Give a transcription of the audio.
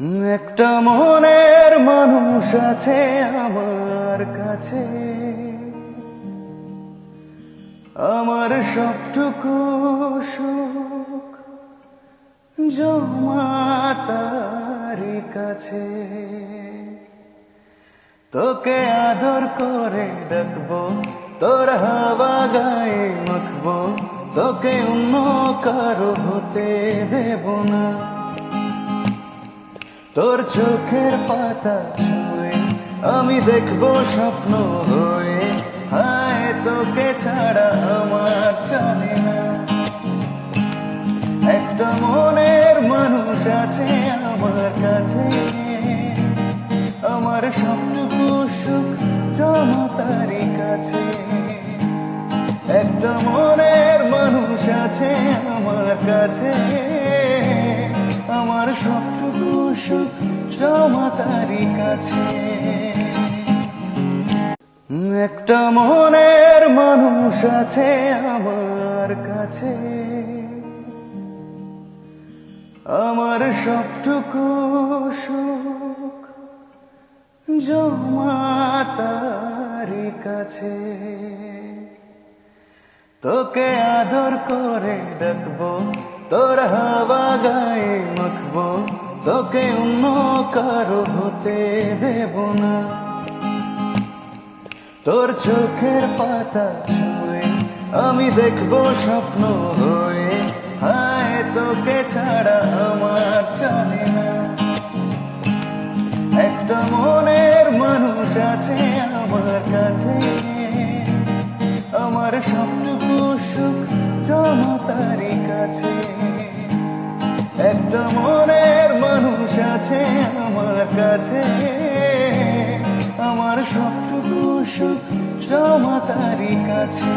একটা মনের মানুষ আছে আমার কাছে, আমার সবটুকু সুখ জমা তারই কাছে। তোকে আদর করে ডাকবো, তোর হাওয়া গায়ে মাখবো, তোকে অন্য কারো হতে দেব না। তোর চোখের পাতা ছুঁয়ে আমি দেখবো স্বপ্ন হয়ে, হায় তোকে ছাড়া আমার চলে না। একটা মনের মানুষ আছে আমার কাছে, আমার সবটুকু সুখ জমা তারই কাছে। একটা মনের মানুষ আছে আমার কাছে, আমার সবটুকু সুখ জমা তারই কাছে। একটা মনের মানুষ আছে আমার কাছে, আমার সবটুকু সুখ জমা তারই কাছে। তোকে আদর করে ডাকবো, তোর হাওয়া গায়ে মাখবো, তোকে অন্য কারো হতে দেব না। তোর চোখের পাতা ছুঁয়ে আমি দেখবো স্বপ্ন হয়ে, হায় তোকে ছাড়া আমার চলে না। একটা মনের মানুষ আছে আমার কাছে, আমার সবটুকু সুখ জমা তারই কাছে। একটা মনের মানুষ আছে আমার কাছে, আমার সবটুকু সুখ জমা তারই কাছে।